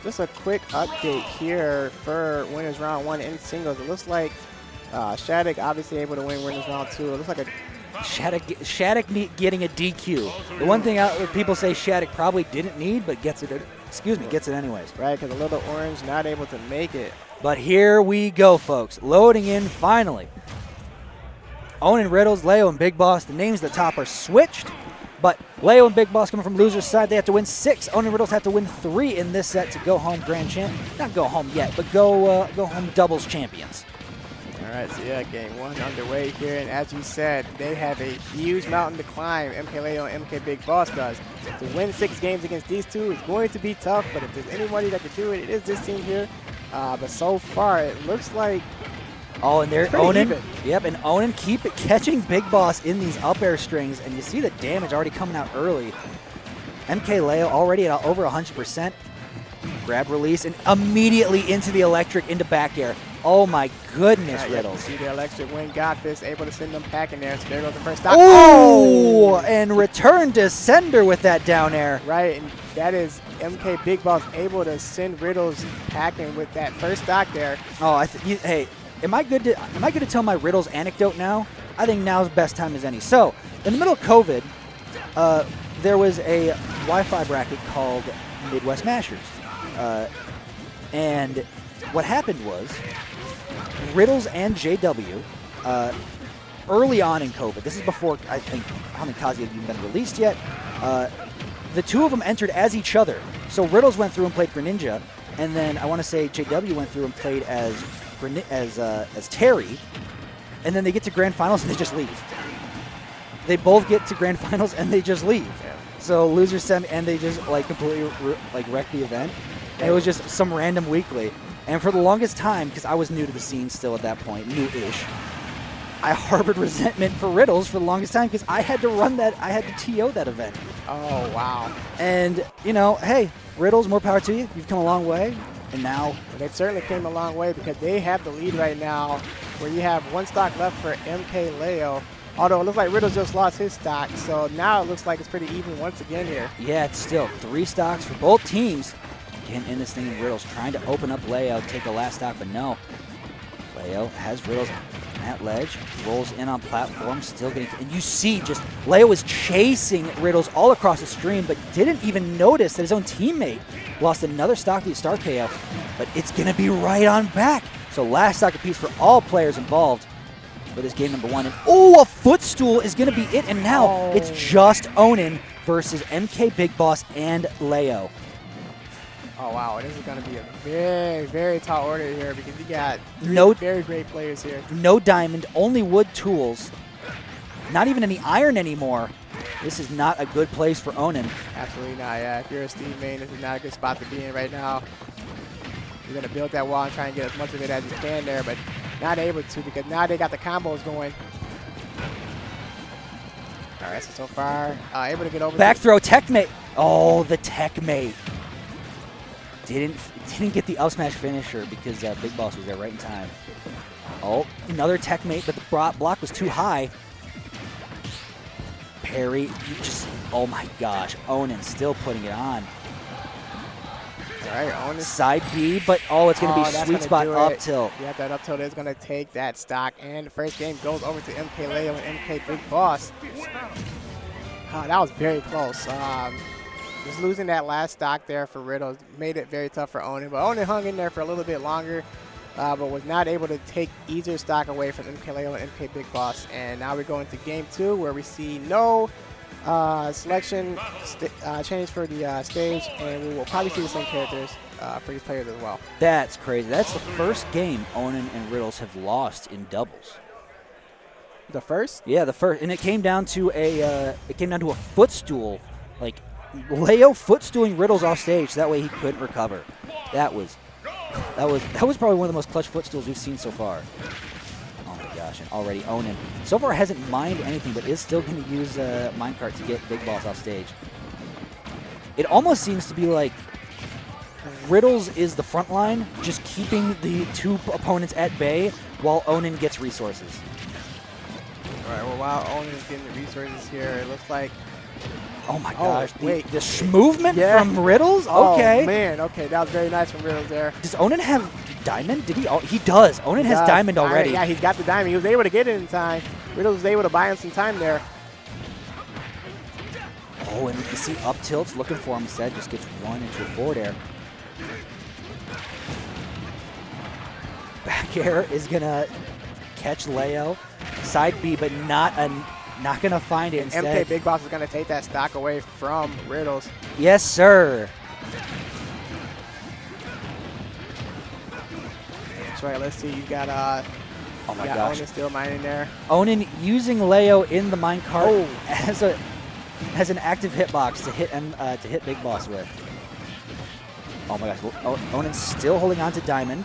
Just a quick update here for winners round 1 in singles. It looks like Shattuck obviously able to win winners round 2. It looks like a Shattuck getting a DQ. The one thing people say Shattuck probably didn't need, but gets it. Gets it anyways. Right, because a little orange not able to make it. But here we go, folks. Loading in finally. Onin, Riddles, Leo, and Big Boss. The names at the top are switched, but Leo and Big Boss coming from loser's side. They have to win 6. Onin and Riddles have to win 3 in this set to go home grand champ. Not go home yet, but go home doubles champions. All right, so yeah, game 1 underway here, and as you said, they have a huge mountain to climb. MKLeo and MKBigBoss does. To win 6 games against these two is going to be tough, but if there's anybody that can do it, it is this team here. But so far, it looks like and they're Onin. Even. Yep, and Onin catching Big Boss in these up air strings, and you see the damage already coming out early. MKLeo already at over 100%. Grab release, and immediately into the electric, into back air. Oh my goodness, Riddles. See the electric win got this, able to send them packing there. So there goes the first stock. Oh, and return to sender with that down air. Right, and that is MKBigBoss able to send Riddles packing with that first stock there. Oh, hey. Am I good to tell my Riddles anecdote now? I think now's the best time as any. So, in the middle of COVID, there was a Wi-Fi bracket called Midwest Mashers. And what happened was Riddles and JW, early on in COVID, this is before, I think, I don't think Kazuya had even been released yet, the two of them entered as each other. So Riddles went through and played Greninja, and then I want to say JW went through and played as Terry, and then they get to grand finals and they just leave. They both get to grand finals and they just leave. Yeah. So loser semi, and they just completely wreck the event. And it was just some random weekly. And for the longest time, because I was new to the scene still at that point, new-ish, I harbored resentment for Riddles for the longest time because I had to run that, I had to TO that event. Oh, wow. And, hey, Riddles, more power to you. You've come a long way. And now they've certainly came a long way because they have the lead right now where you have 1 stock left for MKLeo. Although it looks like Riddles just lost his stock, so now it looks like it's pretty even once again here. Yeah, it's still 3 stocks for both teams. Getting in this thing, and Riddles trying to open up Leo, take the last stock, but no. Leo has Riddles at ledge, rolls in on platform, still getting, and you see just Leo is chasing Riddles all across the stream, but didn't even notice that his own teammate lost another stock to the star KO, but it's going to be right on back. So last stock apiece for all players involved for this game number 1. And a footstool is going to be it, and now it's just Onin versus MKBigBoss and Leo. Oh, wow. This is going to be a very, very tall order here because you got 3 very great players here. No diamond, only wood tools. Not even any iron anymore. This is not a good place for Onin. Absolutely not, yeah. If you're a Steve main, this is not a good spot to be in right now. You're going to build that wall and try and get as much of it as you can there, but not able to because now they got the combos going. All right, so far, able to get over. Back throw, tech mate. Oh, the tech mate. Didn't get the up smash finisher because Big Boss was there right in time. Oh, another tech mate, but the block was too high. Parry, oh my gosh, Onin still putting it on. All right, Onin. Side B, but it's going to be sweet spot up tilt. Yeah, that up tilt is going to take that stock, and the first game goes over to MKLeo and MKBigBoss. That was very close. Just losing that last stock there for Riddles made it very tough for Onin, but Onin hung in there for a little bit longer, but was not able to take either stock away from MKLeo and MKBigBoss. And now we're going to game 2 where we see no selection change for the stage, and we will probably see the same characters for these players as well. That's crazy. That's the first game Onin and Riddles have lost in doubles. The first? Yeah, the first, and it came down to a footstool, like Leo footstooling Riddles off stage. So that way he couldn't recover. That was probably one of the most clutch footstools we've seen so far. Oh my gosh, and already Onin so far hasn't mined anything, but is still going to use minecart to get Big Boss off stage. It almost seems to be like Riddles is the front line, just keeping the 2 opponents at bay while Onin gets resources. All right, well, while Onin is getting the resources here, it looks like Oh my gosh. Wait. The movement from Riddles? Oh, Okay. man. Okay, that was very nice from Riddles there. Does Onin have diamond? Did he? Oh, he does. Onin has diamond already. Yeah, he's got the diamond. He was able to get it in time. Riddles was able to buy him some time there. Oh, and you see up tilts looking for him instead. Just gets one into a forward air. Back air is going to catch Leo. Side B, but not going to find it instead. MKBigBoss is going to take that stock away from Riddles. Yes, sir. That's right. Let's see. You got oh my gosh. Onin still mining there. Onin using Leo in the minecart as an active hitbox to hit Big Boss with. Oh my gosh. Onin's still holding on to diamond.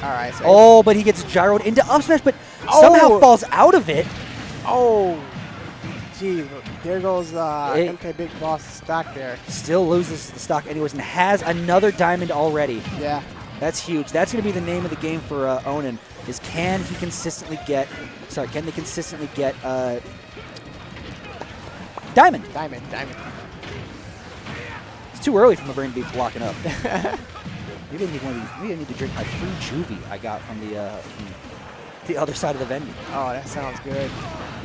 All right. So but he gets gyroed into up smash, but somehow falls out of it. Oh, geez. There goes MKBigBoss stock there. Still loses the stock anyways and has another diamond already. Yeah. That's huge. That's going to be the name of the game for Onin, is can they consistently get diamond? Diamond. It's too early for my brain to be blocking up. Maybe I need one of these. Maybe I need to drink my free juvie I got from the other side of the venue. Oh, that sounds good.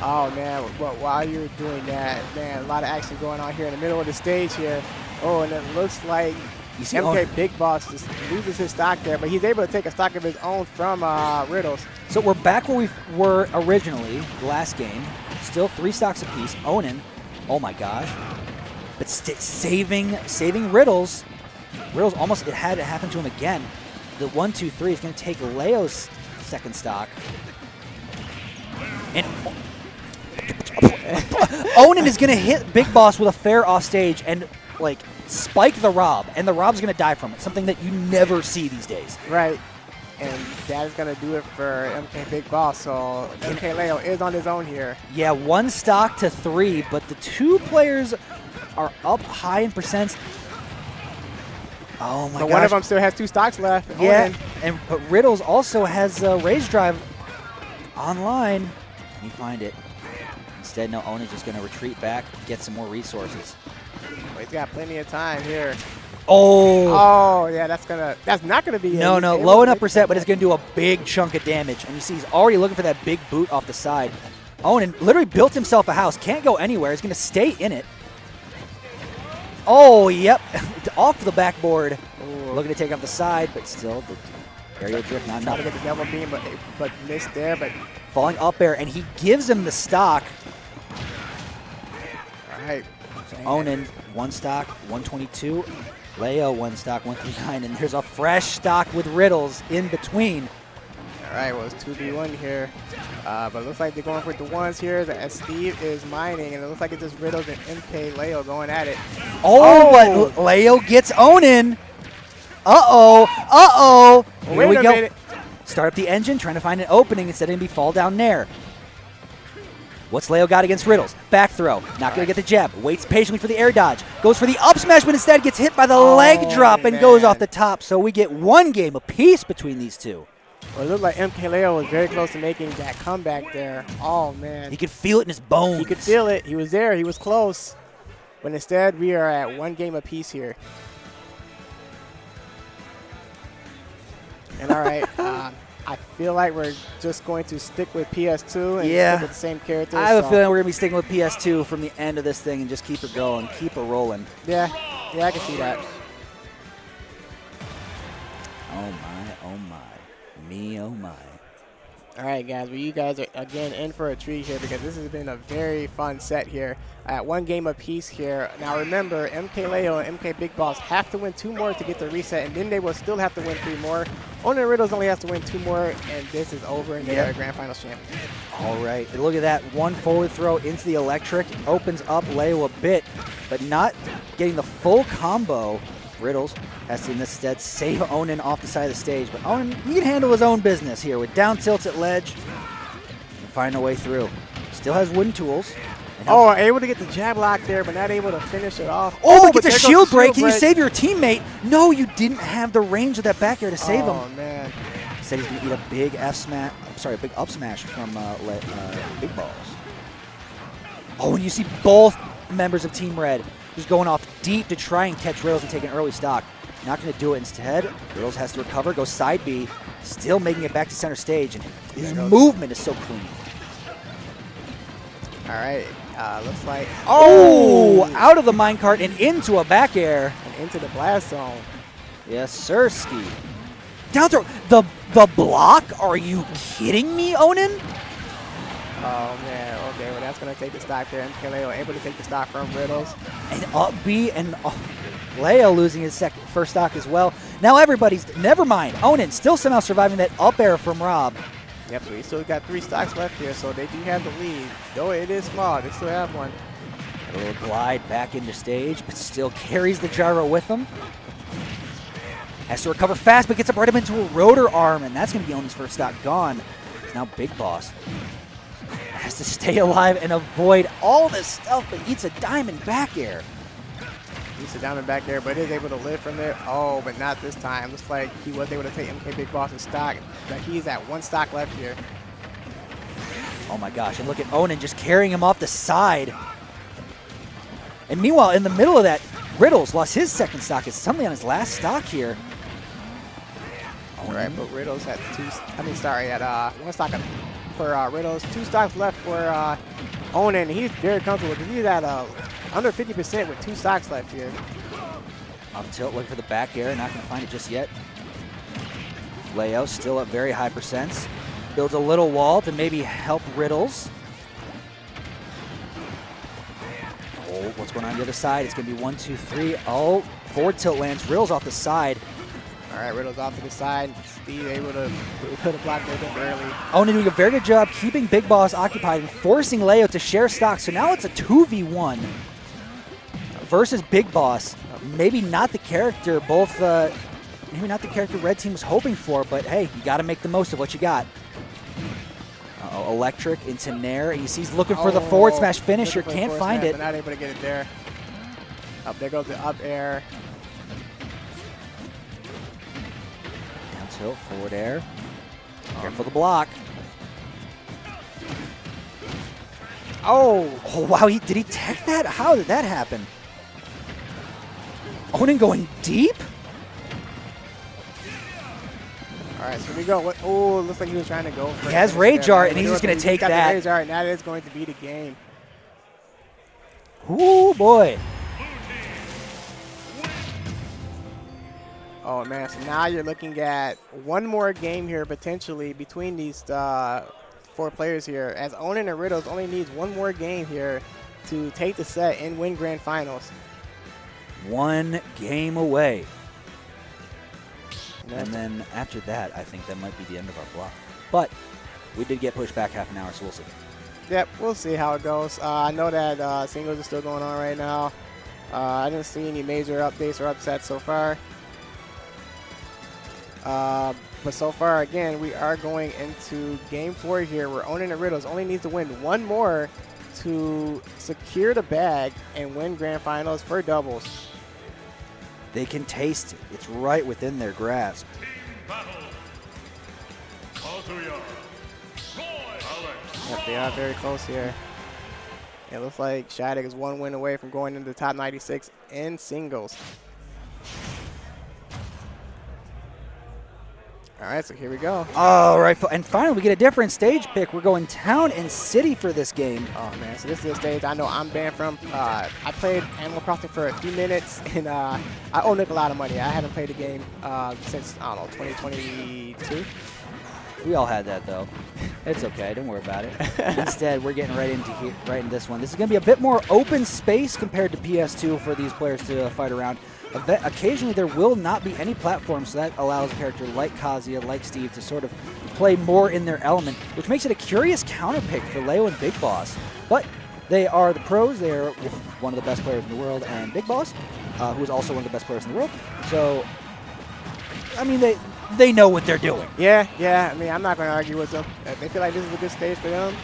Oh, man. Well, while you're doing that, man, a lot of action going on here in the middle of the stage here. Oh, and it looks like MKBigBoss just loses his stock there, but he's able to take a stock of his own from Riddles. So we're back where we were originally, last game. Still 3 stocks apiece. Onin, oh my gosh. But saving Riddles. Riddles almost, it had to happen to him again. The 1-2-3 is going to take Leo's second stock. And Onin is going to hit Big Boss with a fair off stage and like spike the Rob, and the Rob's going to die from it, something that you never see these days. Right. And that is going to do it for MKBigBoss, so MKLeo is on his own here. Yeah, 1 stock to 3, but the 2 players are up high in percents. Oh my gosh. One of them still has 2 stocks left. Yeah, but Riddles also has Rage Drive online. Can you find it? Instead, no, Onin's just going to retreat back, get some more resources. Well, he's got plenty of time here. Oh, yeah, that's not gonna be. No, low enough percent, but it's gonna do a big chunk of damage. And you see, he's already looking for that big boot off the side. Onin literally built himself a house, can't go anywhere. He's gonna stay in it. Oh, yep, off the backboard. Ooh. Looking to take off the side, but still the aerial drift not enough. Trying to get the double beam, but missed there. But falling up air, and he gives him the stock. All right. So Onin 1 stock, 122. Leo 1 stock, 139, and there's a fresh stock with Riddles in between. All right, well, it's 2v1 here, but it looks like they're going for the ones here. As Steve is mining, and it looks like it's just Riddles and MKLeo going at it. But Leo gets Onin. Well, here we go. Start up the engine, trying to find an opening instead of maybe fall down there. What's Leo got against Riddles? Back throw. Not going to get the jab. Waits patiently for the air dodge. Goes for the up smash, but instead gets hit by the leg drop and goes off the top. So we get 1 game apiece between these 2. Well, it looked like MKLeo was very close to making that comeback there. Oh, man. He could feel it in his bones. He could feel it. He was there. He was close. But instead, we are at 1 game apiece here. And all right, I feel like we're just going to stick with PS2 and stick with the same characters. I have a feeling we're going to be sticking with PS2 from the end of this thing and just keep it going, keep it rolling. Yeah, I can see that. Oh my, me, oh my. All right, guys, well, you guys are, again, in for a treat here because this has been a very fun set here. At 1 game apiece here. Now, remember, MKLeo and MKBigBoss have to win 2 more to get the reset, and then they will still have to win 3 more. Onin Riddles only has to win 2 more, and this is over, and they are Grand Finals champions. All right, look at that. 1 forward throw into the electric. Opens up Leo a bit, but not getting the full combo. Riddles has to instead save Onin off the side of the stage, but Onin, he can handle his own business here with down tilts at ledge and find a way through. Still has wooden tools. Able to get the jab lock there, but not able to finish it off. But gets a shield break. Can you save your teammate? No, you didn't have the range of that back air to save him. Oh, man. Instead, he's going to eat a big F smash. Sorry, a big up smash from Big Balls. Oh, and you see both members of Team Red just going off deep to try and catch Riddles and take an early stock. Not going to do it. Instead, Riddles has to recover, go side B, still making it back to center stage, and his movement is so clean. All right, looks like... Oh, out of the minecart and into a back air. And into the blast zone. Yes, sir, Ski. Down throw. The block? Are you kidding me, Onin? Oh, man. Okay, well, that's going to take the stock there. MKLeo able to take the stock from Riddles. And up B, and Leo losing his first stock as well. Now everybody's... Never mind. Onin still somehow surviving that up air from Rob. Yep, so we still got 3 stocks left here, so they do have the lead. Though it is small, they still have one. A little glide back into stage, but still carries the gyro with him. Has to recover fast, but gets up right up into a rotor arm, and that's going to be Onin's first stock gone. It's now Big Boss. Has to stay alive and avoid all this stuff, but eats a diamond back air. Eats a diamond back air, but is able to live from there. Oh, but not this time. Looks like he was able to take MKBigBoss's stock. But he's at 1 stock left here. Oh my gosh, and look at Onin just carrying him off the side. And meanwhile, in the middle of that, Riddles lost his second stock. It's somebody on his last stock here. All right, but Riddles at 1 stock for Riddles. 2 stocks left for Onin. He's very comfortable because he's at under 50% with 2 stocks left here. Up tilt, looking for the back air. Not going to find it just yet. Leo still at very high percents. Builds a little wall to maybe help Riddles. Oh, what's going on the other side? It's going to be 1, 2, 3. Oh, forward tilt lands. Riddles off the side. All right, Riddles off to the side. Steve able to put a block there early. Onin doing a very good job keeping Big Boss occupied and forcing Leo to share stock. So now it's a 2v1 versus Big Boss. Maybe not the character maybe not the character Red Team was hoping for, but hey, you got to make the most of what you got. Uh-oh, electric into Nair. You see he's looking for the forward smash finisher. Can't find it. But not able to get it there. Up there goes the up air. Down tilt, forward air. Careful the block. Oh wow, did he tech that? How did that happen? Onin going deep? All right, so we go. Oh, looks like he was trying to go for it. He has Rage Art, and he's just going to take that. Rage Art, and that is going to be the game. Ooh, boy. Oh, man, so now you're looking at one more game here, potentially, between these 4 players here, as Onin and Riddles only needs one more game here to take the set and win Grand Finals. 1 game away. And then after that, I think that might be the end of our block. But we did get pushed back half an hour, so we'll see. Yep, we'll see how it goes. I know that singles are still going on right now. I didn't see any major updates or upsets so far. But so far, again, we are going into Game 4 here, where Onin and Riddles only needs to win 1 more to secure the bag and win Grand Finals for doubles. They can taste it. It's right within their grasp. Kazuya. Yep, they are very close here. It looks like Shattuck is 1 win away from going into the top 96 in singles. All right, so here we go. All right, and finally we get a different stage pick. We're going town and city for this game. Oh, man, so this is a stage I know I'm banned from. I played Animal Crossing for a few minutes, and I owe Nick a lot of money. I haven't played the game since, I don't know, 2022. We all had that, though. It's okay. Don't worry about it. Instead, we're getting right into this one. This is going to be a bit more open space compared to PS2 for these players to fight around. Occasionally, there will not be any platform, so that allows a character like Kazuya, like Steve, to sort of play more in their element, which makes it a curious counter pick for Leo and Big Boss. But they are the pros. They are one of the best players in the world, and Big Boss, who is also one of the best players in the world. So, I mean, they know what they're doing. Yeah. I mean, I'm not going to argue with them. If they feel like this is a good stage for them,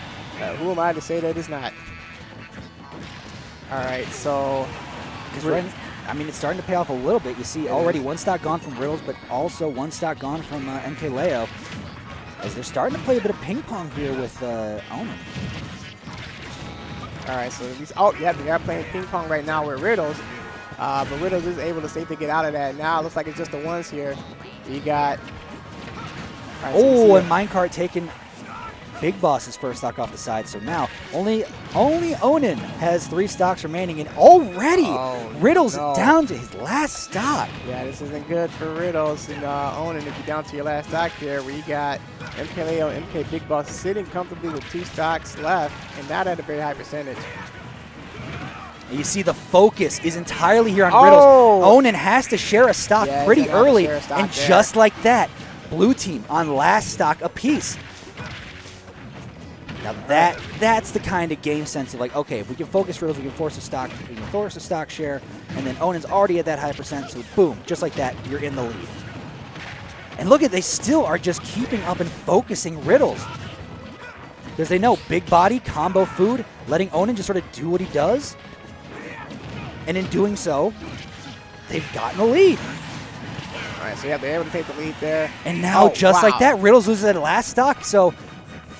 who am I to say that it's not? All right, so because I mean, it's starting to pay off a little bit. You see already one stock gone from Riddles, but also one stock gone from MKLeo, as they're starting to play a bit of ping pong here with Onin. All right, so these, oh, yeah, they are playing ping pong right now with Riddles. But Riddles is able to safely get out of that. Now it looks like it's just the ones here. You got... Right, oh, and Minecart taking Big Boss's first stock off the side. So now only Onin has 3 stocks remaining, and already Riddles down to his last stock. Yeah, this isn't good for Riddles and Onin if you're down to your last stock here, where you got MKLeo MKBigBoss sitting comfortably with 2 stocks left, and not at a very high percentage. And you see the focus is entirely here on Riddles. Onin has to share a stock pretty early, and just like that, blue team on last stock apiece. Now that's the kind of game sense of like, okay, if we can focus Riddles, we can force a stock share, and then Onin's already at that high percent, so boom, just like that, you're in the lead. And look at, they still are just keeping up and focusing Riddles. Because they know big body, combo food, letting Onin just sort of do what he does. And in doing so, they've gotten the lead. All right, so yeah, they're able to take the lead there. And now, just like that, Riddles loses that last stock. So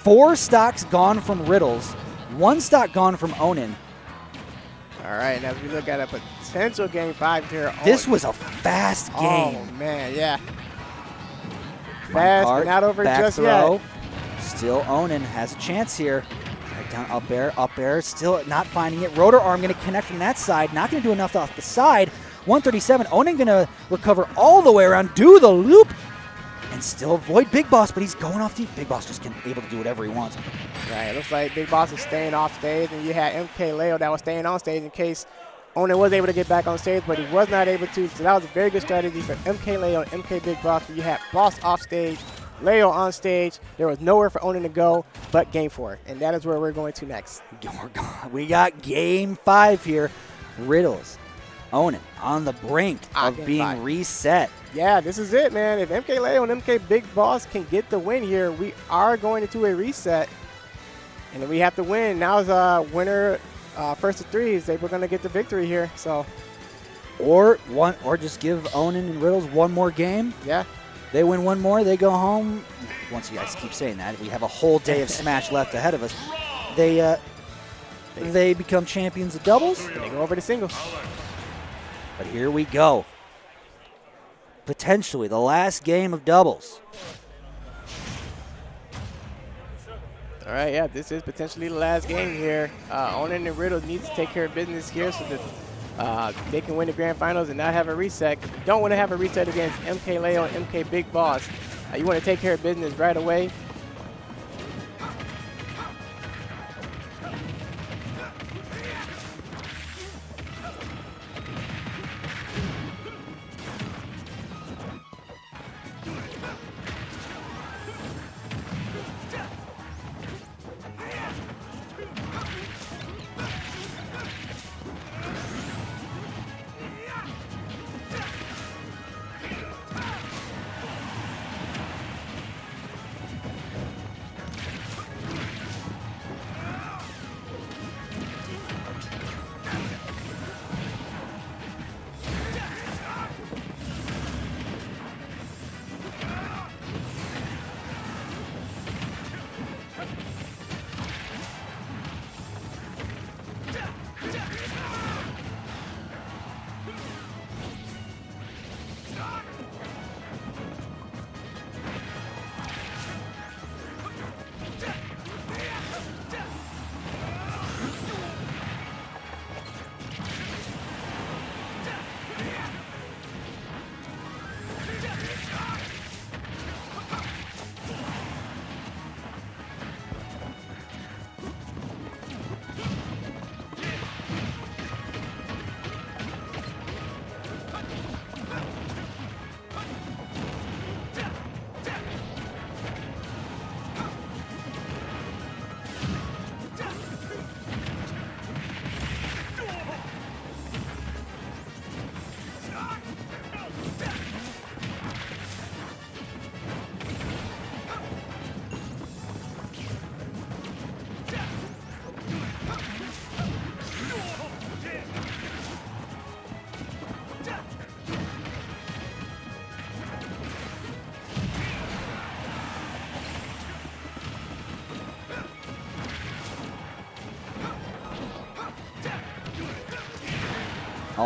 4 stocks gone from Riddles, 1 stock gone from Onin. All right, and as we look at a potential game 5 here. This was a fast game. Oh, man, yeah. Fast, but not over just throw. yet. Still Onin has a chance here. Right down, up air, still not finding it. Rotor arm going to connect from that side, not going to do enough off the side. 137, Onin going to recover all the way around, do the loop, and still avoid Big Boss, but he's going off deep. Big Boss just able to do whatever he wants. Right, it looks like Big Boss is staying off stage, and you had MKLeo that was staying on stage in case Onin was able to get back on stage, but he was not able to, so that was a very good strategy for MKLeo and MKBigBoss, where you had Boss off stage, Leo on stage. There was nowhere for Onin to go but game 4, and that is where we're going to next. We got game 5 here. Riddles, Onin on the brink of being reset. Yeah, this is it, man. If MKLeo and MKBigBoss can get the win here, we are going into a reset, and then we have to win. Now is a winner first of 3s. They were going to get the victory here, so. Or just give Onin and Riddles one more game. Yeah. They win one more, they go home. Once you guys keep saying that, we have a whole day of Smash left ahead of us. They become champions of doubles. And they go over to singles. But here we go. Potentially the last game of doubles. All right, yeah, this is potentially the last game here. Onin and Riddles need to take care of business here so that they can win the grand finals and not have a reset. You don't want to have a reset against MKLeo and MKBigBoss. You want to take care of business right away.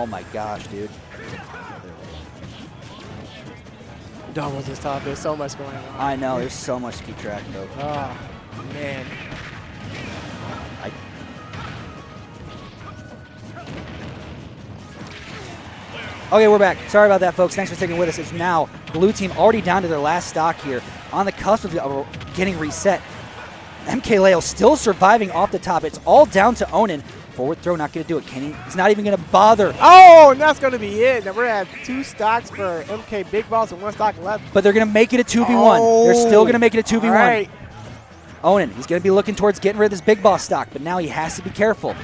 Oh my gosh, dude. Doubles is tough. There's so much going on. I know, there's so much to keep track of. Oh, man. Okay, we're back. Sorry about that, folks. Thanks for sticking with us. It's now blue team already down to their last stock here. On the cusp of getting reset. MKLeo still surviving off the top. It's all down to Onin. Forward throw, not going to do it. He's not even going to bother. Oh, and that's going to be it. Now we're at 2 stocks for MKBigBoss and 1 stock left. But they're going to make it a 2v1. Oh, they're still going to make it a 2v1. All right. Onin, he's going to be looking towards getting rid of this Big Boss stock, but now he has to be careful.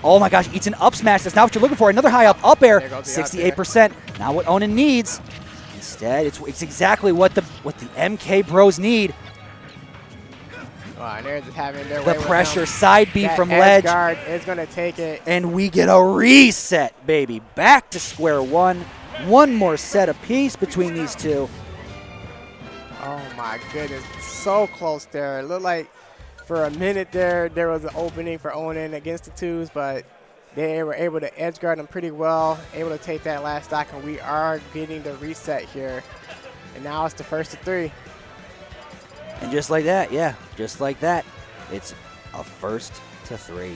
Oh my gosh, eats an up smash. That's not what you're looking for. Another high up air, 68%. Not what Onin needs. Instead, it's exactly what the MK bros need. Wow, and they're just having their The way pressure, with side B from ledge. Guard is going to take it. And we get a reset, baby. Back to square one. One more set apiece between these two. Oh my goodness, so close there. It looked like for a minute there was an opening for Onin against the twos, but they were able to edge guard them pretty well, able to take that last stock, and we are getting the reset here. And now it's the first of 3. And just like that, yeah, just like that, it's a first to 3.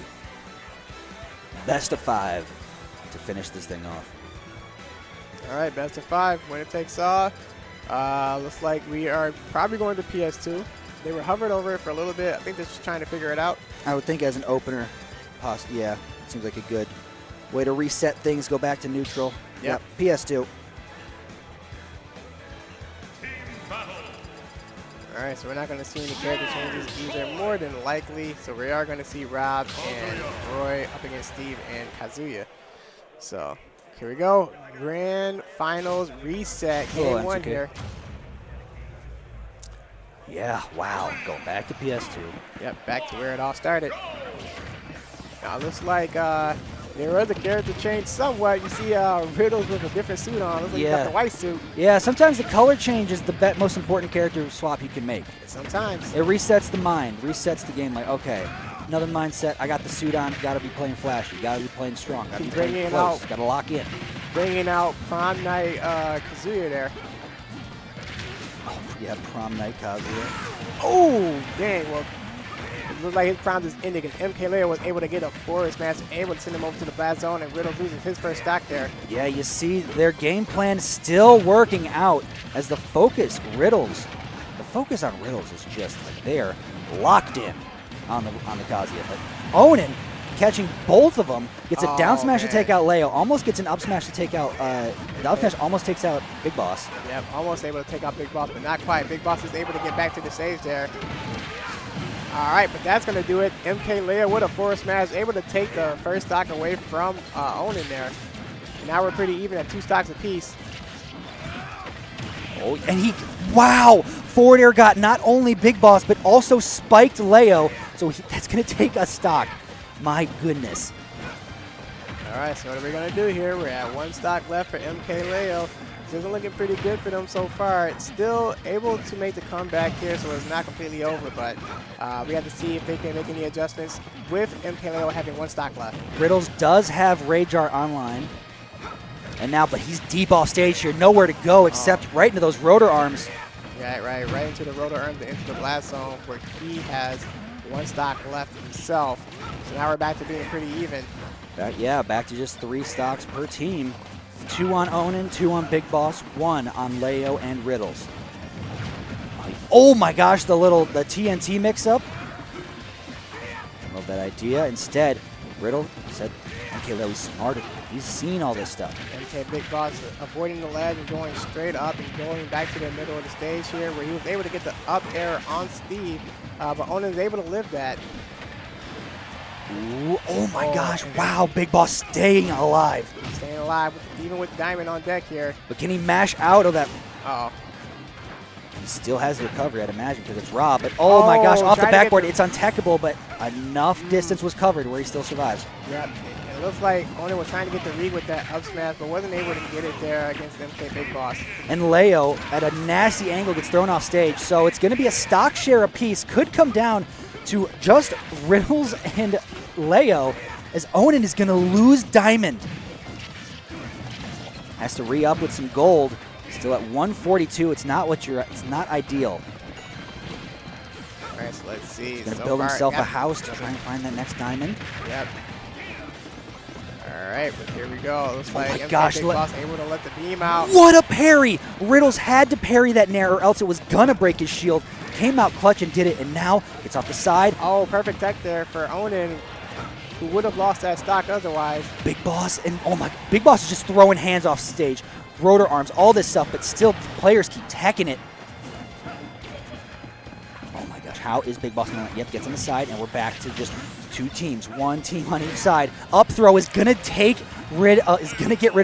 Best of 5 to finish this thing off. All right, best of 5, winner takes all. Looks like we are probably going to PS2. They were hovering over it for a little bit. I think they're just trying to figure it out. I would think as an opener, yeah, seems like a good way to reset things, go back to neutral. Yep. PS2. All right, so we're not going to see any character changes either, more than likely. So we are going to see Rob and Roy up against Steve and Kazuya. So here we go. Grand Finals reset. Game 1 here. Yeah, wow. Going back to PS2. Yep, back to where it all started. Now, it looks like there was a character change somewhat. You see Riddles with a different suit on. Looks like he got the white suit. Yeah, sometimes the color change is the most important character swap you can make. Sometimes. It resets the mind, resets the game. Like, okay, another mindset. I got the suit on. Got to be playing flashy. Got to be playing strong. Got to be playing close. Got to lock in. Bringing out Prom Night Kazuya there. Oh, yeah, Prom Night Kazuya. Oh, dang. Well, it looks like his prime is ending because MKLeo was able to get a forward smash, able to send him over to the blast zone, and Riddles loses his first stock there. Yeah, you see their game plan still working out as the focus on Riddles is just like they're locked in on the Kazuya. But Onin catching both of them, gets a down smash to take out Leo, almost gets an up smash to take out, the up smash almost takes out Big Boss. Yep, almost able to take out Big Boss, but not quite. Big Boss is able to get back to the stage there. All right, but that's going to do it. MKLeo with a forward smash, able to take the first stock away from Onin there. And now we're pretty even at 2 stocks apiece. Oh, and wow! Forward air got not only Big Boss, but also spiked Leo. So that's going to take a stock. My goodness. All right, so what are we going to do here? We're at 1 stock left for MKLeo. This isn't looking pretty good for them so far. It's still able to make the comeback here, so it's not completely over, but we have to see if they can make any adjustments with MKLeo having 1 stock left. Riddles does have Rajar online. And now, but he's deep off stage here. Nowhere to go except right into those rotor arms. Yeah, right into the rotor arms, into the blast zone where he has 1 stock left himself. So now we're back to being pretty even. Back to just 3 stocks per team. 2 on Onin, 2 on Big Boss, 1 on Leo and Riddles. Oh my gosh, the TNT mix-up. Love that idea. Instead, Riddle said, okay, Leo's smarter. He's seen all this stuff. MKBigBoss avoiding the ledge and going straight up and going back to the middle of the stage here where he was able to get the up air on Steve, but Onin is able to live that. Ooh, oh my gosh, wow, Big Boss staying alive. Staying alive, even with Diamond on deck here. But can he mash out of that? Uh-oh. He still has the recovery, I'd imagine, because it's Rob. But oh my gosh, off the backboard, it's untechable, but enough distance was covered where he still survives. Yep, it looks like Onin was trying to get the read with that up smash, but wasn't able to get it there against MKBigBoss. And Leo, at a nasty angle, gets thrown off stage. So it's going to be a stock share apiece. Could come down to just Riddles and Leo, as Onin is going to lose Diamond. has to re-up with some gold. Still at 142. It's not ideal. All right, so let's see. He's going to build himself a house to try and find that next diamond. Yep. All right, but here we go. Looks like MKBigBoss able to let the beam out. What a parry! Riddles had to parry that nair or else it was going to break his shield. Came out clutch and did it, and now gets off the side. Oh, perfect tech there for Onin, who would have lost that stock otherwise. Big Boss, and oh my, Big Boss is just throwing hands off stage. Rotor arms, all this stuff, but still players keep teching it. Oh my gosh, how is Big Boss going to, yep, gets on the side, and we're back to just 2 teams, 1 team on each side. Up throw is going to get rid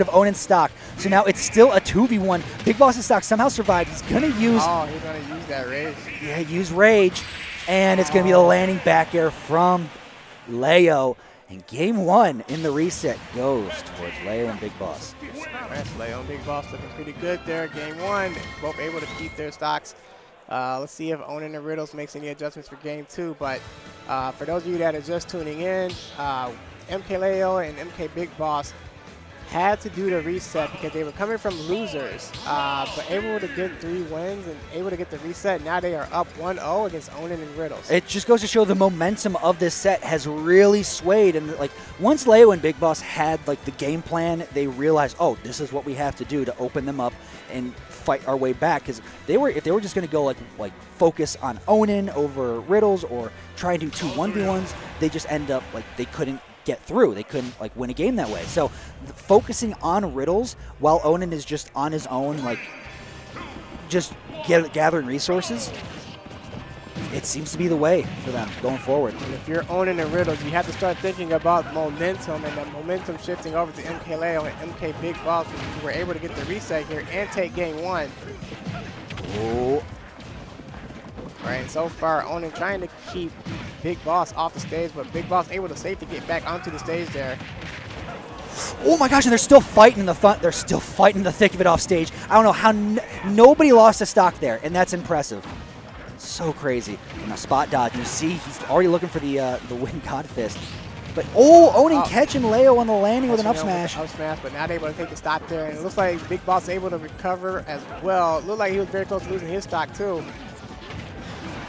of Onin's stock. So now it's still a 2v1. Big Boss's stock somehow survived. He's going to use... Oh, he's going to use that rage. Yeah, use rage. And it's going to be the landing back air from Leo. And game 1 in the reset goes towards Leo and Big Boss. That's Leo and Big Boss looking pretty good there. Game 1, both able to keep their stocks. Let's see if Onin and Riddles makes any adjustments for game 2. But for those of you that are just tuning in, MKLeo and MKBigBoss had to do the reset because they were coming from losers, but able to get 3 wins and able to get the reset. Now they are up 1-0 against Onin and Riddles. It just goes to show the momentum of this set has really swayed. And like once Leo and Big Boss had like the game plan, they realized, oh, this is what we have to do to open them up and fight our way back. Because if they were just going to go like focus on Onin over Riddles or try and do 2 1v1s, they just end up like they couldn't get through. They couldn't like win a game that way. So focusing on Riddles while Onin is just on his own, like just gathering resources, it seems to be the way for them going forward. And if you're Onin and Riddles, you have to start thinking about momentum, and that momentum shifting over to MKLeo and MKBigBoss, who were able to get the reset here and take game 1. Oh. Right, and so far Onin trying to keep Big Boss off the stage, but Big Boss able to safely get back onto the stage there. Oh my gosh, and they're still fighting in the front. They're still fighting the thick of it off stage. I don't know how nobody lost a stock there, and that's impressive. So crazy. And a spot dodge. You see, he's already looking for the Wind God Fist. But Onin catching Leo on the landing with an up smash. Up smash, but not able to take the stock there. And it looks like Big Boss able to recover as well. It looked like he was very close to losing his stock too.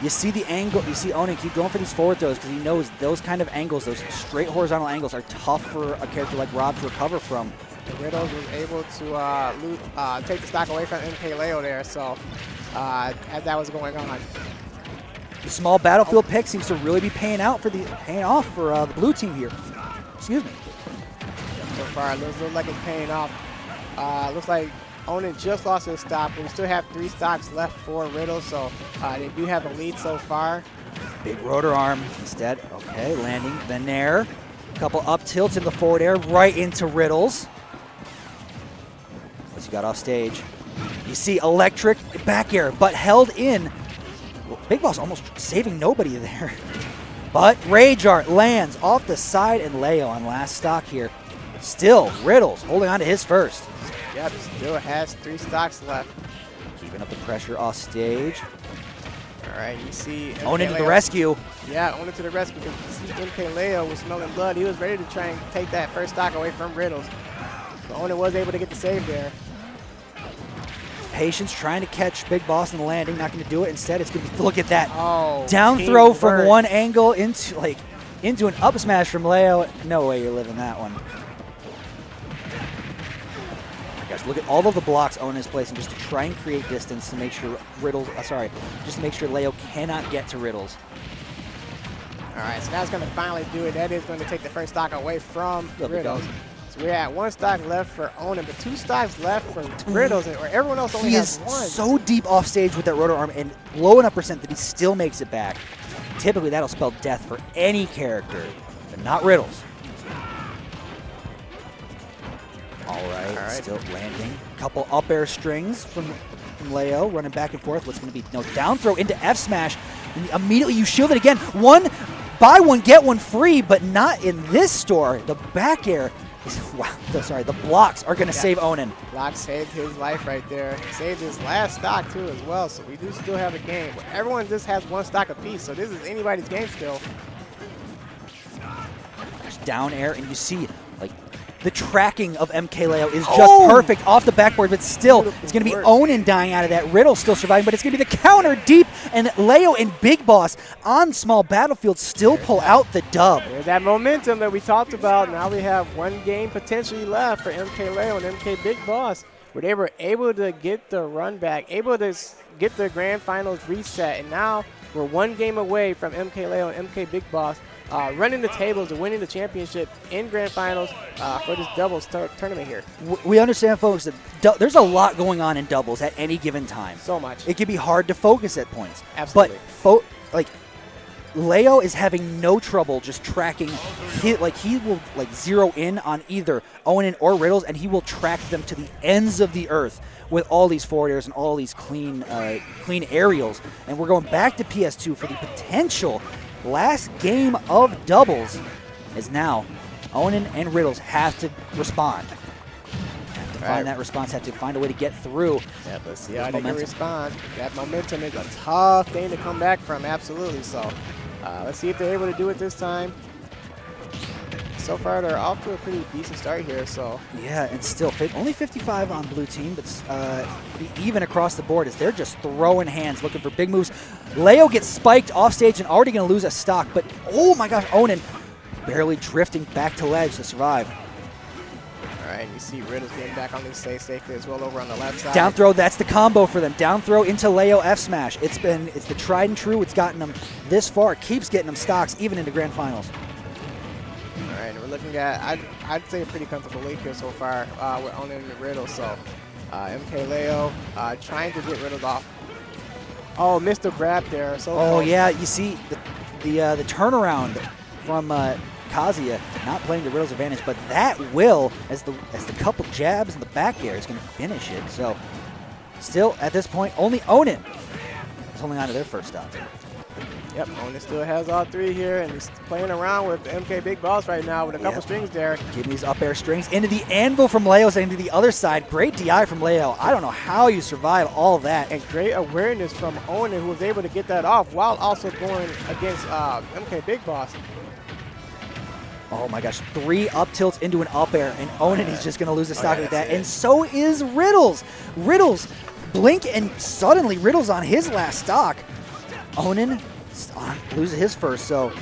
You see the angle, you see Onin keep going for these forward throws because he knows those kind of angles, those straight horizontal angles are tough for a character like Rob to recover from. And Riddles was able to take the stock away from MKLeo there, so as that was going on. The small battlefield pick seems to really be paying off for the blue team here. Excuse me. So far, it looks like it's paying off. Looks like Onin just lost his stock, but we still have 3 stocks left for Riddles, so they do have a lead so far. Big rotor arm instead. Okay, landing the nair. A couple up tilts in the forward air right into Riddles. What's he got off stage? You see electric back air, but held in. Well, Big Boss almost saving nobody there. But Rage Art lands off the side, and Leo on last stock here. Still, Riddles holding on to his first. Yep, still has 3 stocks left. Keeping up the pressure off stage. All right, you see Onin to the rescue. Yeah, Onin to the rescue because you see MKLeo was smelling blood. He was ready to try and take that first stock away from Riddles. But Onin was able to get the save there. Patience trying to catch Big Boss in the landing, not going to do it. Instead, it's going to be, look at that. Oh, down throw from one angle into an up smash from Leo. No way you're living that one. Guys, look at all of the blocks Onin is placing just to try and create distance to make sure just to make sure Leo cannot get to Riddles. All right, so that's going to finally do it. That is going to take the first stock away from Riddles. So we're at 1 stock left for Onin, but 2 stocks left for Riddles, or everyone else only has 1. He is so deep off stage with that rotor arm and low enough percent that he still makes it back. Typically, that'll spell death for any character, but not Riddles. All right, still landing. Couple up air strings from Leo, running back and forth. What's going to be no down throw into F smash. And immediately you shield it again. Buy one, get one free, but not in this store. The back air is, wow, sorry, the blocks are going to save Onin. Block saved his life right there. Saved his last stock too as well, so we do still have a game. But everyone just has 1 stock apiece, so this is anybody's game still. There's down air, and you see, like, The tracking of MKLeo is just perfect off the backboard, but still, it's going to be Onin dying out of that. Riddles still surviving, but it's going to be the counter deep, and Leo and Big Boss on small battlefield still pull out the dub. There's that momentum that we talked about. Now we have one game potentially left for MKLeo and MKBigBoss, where they were able to get the run back, able to get the grand finals reset, and now we're one game away from MKLeo and MKBigBoss running the tables and winning the championship in grand finals for this doubles tournament here. We understand, folks, that there's a lot going on in doubles at any given time. So much. It can be hard to focus at points. Absolutely. But Leo is having no trouble just tracking. He will zero in on either Onin or Riddles, and he will track them to the ends of the earth with all these forward airs and all these clean aerials. And we're going back to PS2 for the potential last game of doubles, as now Onin and Riddles have to respond. Have to find that response, have to find a way to get through. Yeah, let's see how they can respond. That momentum is a tough thing to come back from, absolutely. So let's see if they're able to do it this time. So far, they're off to a pretty decent start here. So yeah, and still only 55 on blue team, but even across the board as they're just throwing hands, looking for big moves. Leo gets spiked off stage and already going to lose a stock, but oh my gosh, Onin barely drifting back to ledge to survive. All right, you see Riddles getting back on this safely as well over on the left side. Down throw, that's the combo for them. Down throw into Leo F smash. It's the tried and true. It's gotten them this far. It keeps getting them stocks even into grand finals. All right, and we're looking at, I'd say a pretty comfortable lead here so far with Onin and Riddles. So MKLeo trying to get Riddles off. Oh, missed the grab there. So close. Yeah, you see the turnaround from Kazuya, not playing to Riddles' advantage, but that will, as the couple jabs in the back air, is going to finish it. So still, at this point, only Onin is holding on to their first stop. Yep, Onin still has all three here, and he's playing around with MKBigBoss right now with a couple strings there. Getting these up air strings into the anvil from Leo, into the other side. Great DI from Leo. I don't know how you survive all that. And great awareness from Onin, who was able to get that off while also going against MKBigBoss. Oh my gosh, 3 up tilts into an up air, and Onin is just going to lose a stock like that. And so is Riddles. Riddles blink, and suddenly Riddles on his last stock. Onin loses his first, so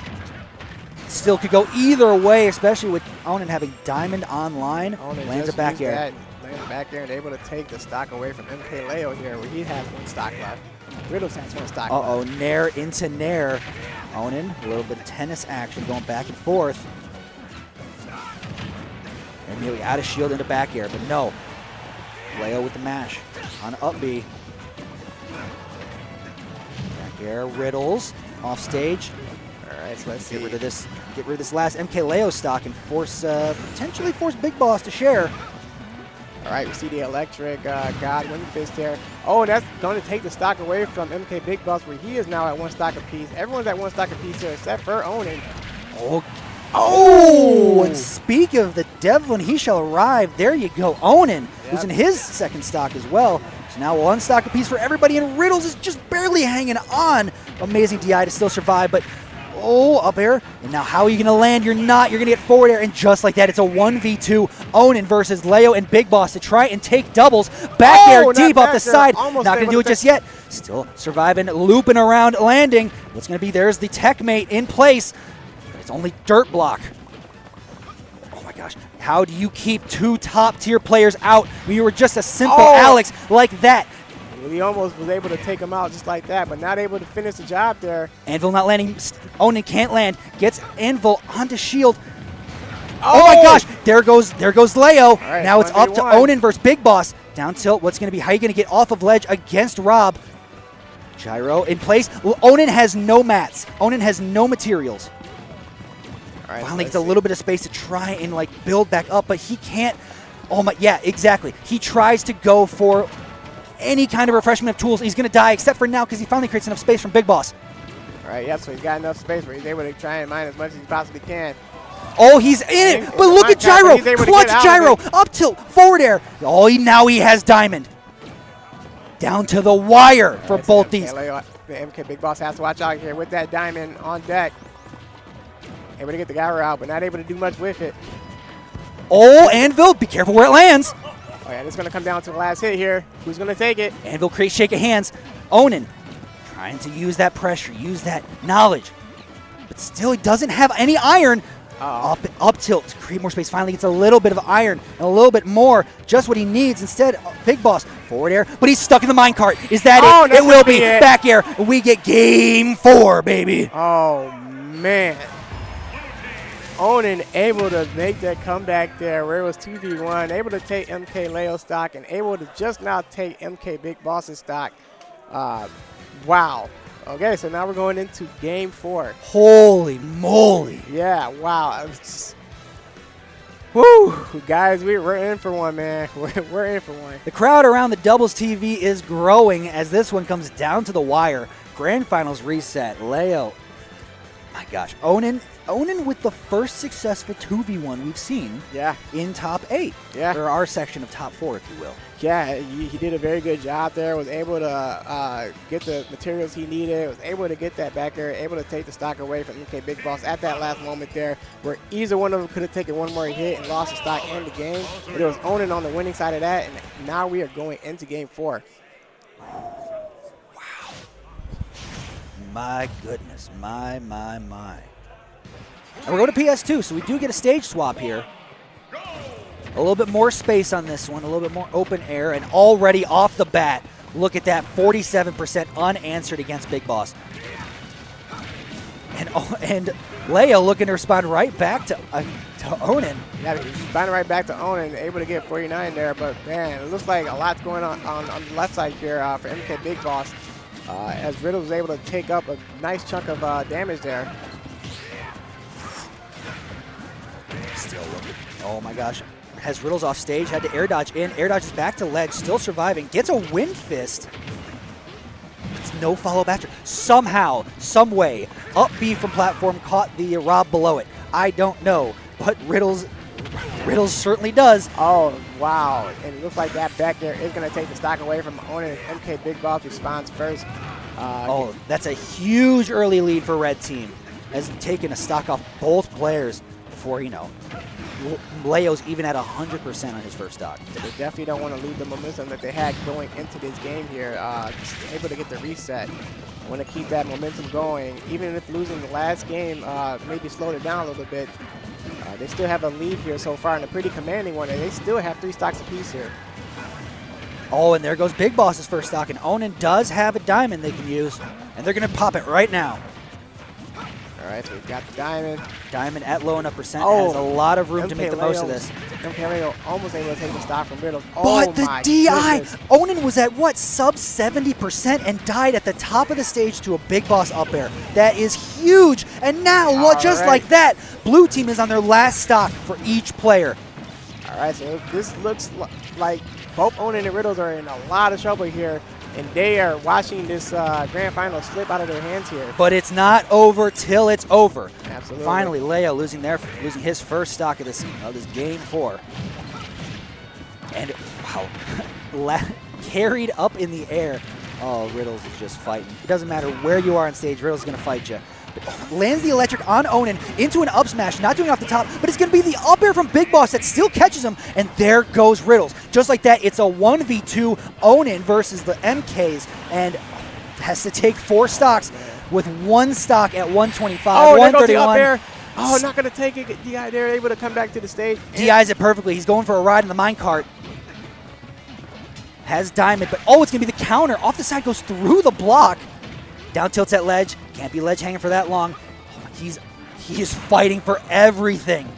still could go either way, especially with Onin having diamond online. Lands a back air. Lands back air and able to take the stock away from MKLeo here, where he has 1 stock left. Riddles has 1 stock left. Nair into Nair. Onin, a little bit of tennis action going back and forth. And nearly out of shield into back air, but no. Leo with the mash on up B. Back air, Riddles off stage. All right, so let's see. Get rid of this last MKLeo stock and potentially force Big Boss to share. All right, we see the electric God Wind Fist there. Oh, that's going to take the stock away from MKBigBoss, where he is now at 1 stock apiece. Everyone's at 1 stock apiece here except for Onin. And speak of the devil, he shall arrive. There you go. Onin losing his 2nd stock as well. So now 1 stock apiece for everybody, and Riddles is just barely hanging on. Amazing DI to still survive, but up air. And now how are you going to land? You're not. You're going to get forward air, and just like that, it's a 1v2. Onin versus Leo and Big Boss to try and take doubles. Back air deep off the side. Not going to do it just yet. Still surviving, looping around, landing. What's going to be? There's the tech mate in place. It's only dirt block. Oh my gosh. How do you keep 2 top-tier players out when you were just a simple Alex like that? He almost was able to take him out just like that, but not able to finish the job there. Anvil not landing. Onin can't land. Gets Anvil onto shield. Oh my gosh. There goes Leo. Right, now it's up to Onin versus Big Boss. Down tilt. What's going to be? How are you going to get off of ledge against Rob? Gyro in place. Onin has no mats. Onin has no materials. Right, finally gets a little bit of space to try and build back up, but he can't. Yeah, exactly. He tries to go for any kind of refreshment of tools. He's going to die, except for now because he finally creates enough space from Big Boss. All right, yep, so he's got enough space where he's able to try and mine as much as he possibly can. He's in it, but look at Gyro. Clutch Gyro, up tilt, forward air. Now he has diamond. Down to the wire for both these. The MKBigBoss has to watch out here with that diamond on deck. Able to get the Gyro out, but not able to do much with it. Oh, Anvil, be careful where it lands. Oh, yeah, this is going to come down to the last hit here. Who's going to take it? Anvil creates shake of hands. Onin trying to use that pressure, use that knowledge. But still, he doesn't have any iron. Up tilt to create more space. Finally gets a little bit of iron and a little bit more. Just what he needs. Instead, Big Boss forward air, but he's stuck in the minecart. Is that it? It will be. Back air. We get game 4, baby. Oh, man. Onin able to make that comeback there where it was 2v1, able to take MKLeo stock and able to just now take MKBigBoss's stock. Wow. Okay, so now we're going into game 4. Holy moly. Yeah, wow. Woo! Guys, we're in for one, man. We're in for one. The crowd around the doubles TV is growing as this one comes down to the wire. Grand finals reset. Leo. My gosh. Onin with the first successful 2v1 we've seen in top 8. Yeah. Or our section of top 4, if you will. Yeah, he did a very good job there. Was able to get the materials he needed. Was able to get that back air. Able to take the stock away from MKBigBoss at that last moment there, where either one of them could have taken one more hit and lost the stock and the game. But it was Onin on the winning side of that, and now we are going into game 4. Wow. My goodness. My. And we're going to PS2, so we do get a stage swap here. A little bit more space on this one, a little bit more open air, and already off the bat, look at that, 47% unanswered against Big Boss. And Leo looking to respond right back to Onin. Yeah, he's responding right back to Onin, able to get 49 there, but man, it looks like a lot's going on the left side here for MKBigBoss, as Riddles was able to take up a nice chunk of damage there. Still looking. Oh my gosh. Has Riddles off stage, had to air dodge in. Air dodges back to ledge, still surviving. Gets a wind fist. It's no follow after. Somehow, some way, up B from platform caught the Rob below it. I don't know, but Riddles certainly does. Oh, wow. And it looks like that back there is going to take the stock away from Onin. MKBigBoss responds first. That's a huge early lead for Red Team. Has taken a stock off both players before, Leo's even at 100% on his first stock. So they definitely don't want to lose the momentum that they had going into this game here. Just able to get the reset. Want to keep that momentum going. Even if losing the last game maybe slowed it down a little bit, they still have a lead here so far, and a pretty commanding one, and they still have 3 stocks apiece here. Oh, and there goes Big Boss's first stock, and Onin does have a diamond they can use, and they're going to pop it right now. All right, so we've got the diamond. Diamond at low enough percent has a lot of room to make the most of this. MKLeo almost able to take the stock from Riddles. But the DI! Goodness. Onin was at, what, sub 70% and died at the top of the stage to a Big Boss up air. That is huge. And now, like that, Blue Team is on their last stock for each player. All right, so this looks like both Onin and Riddles are in a lot of trouble here, and they are watching this grand final slip out of their hands here. But it's not over till it's over. Absolutely. Finally, Leo losing his first stock of this game 4. And wow, carried up in the air. Oh, Riddles is just fighting. It doesn't matter where you are on stage, Riddles is going to fight you. Lands the electric on Onin into an up smash, not doing it off the top, but it's going to be the up air from Big Boss that still catches him, and there goes Riddles. Just like that, it's a 1v2 Onin versus the MKs, and has to take 4 stocks with 1 stock at 125, oh, 131. The up air. Oh, not going to take it. DI there, able to come back to the stage. DI's it perfectly. He's going for a ride in the minecart. Has diamond, but it's going to be the counter. Off the side, goes through the block. Down tilts at ledge. Can't be ledge hanging for that long. He is fighting for everything.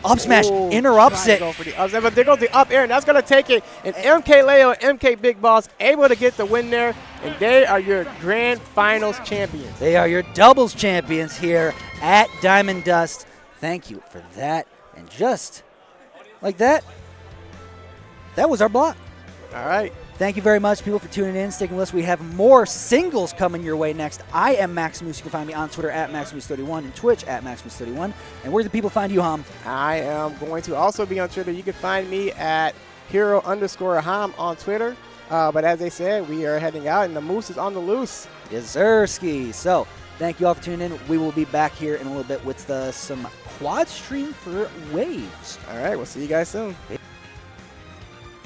Up smash, interrupts it. But there goes the up air, and that's going to take it. And MKLeo and MKBigBoss able to get the win there, and they are your grand finals champions. They are your doubles champions here at Diamond Dust. Thank you for that. And just like that, that was our block. All right. Thank you very much, people, for tuning in, sticking with us. We have more singles coming your way next. I am Maximus. You can find me on Twitter at Maximus31 and Twitch at Maximus31. And where do the people find you, Hom? I am going to also be on Twitter. You can find me at Hero_Hom on Twitter. But as they said, we are heading out, and the moose is on the loose. Yes, sir, ski. So Thank you all for tuning in. We will be back here in a little bit with some quad stream for Waves. All right, we'll see you guys soon.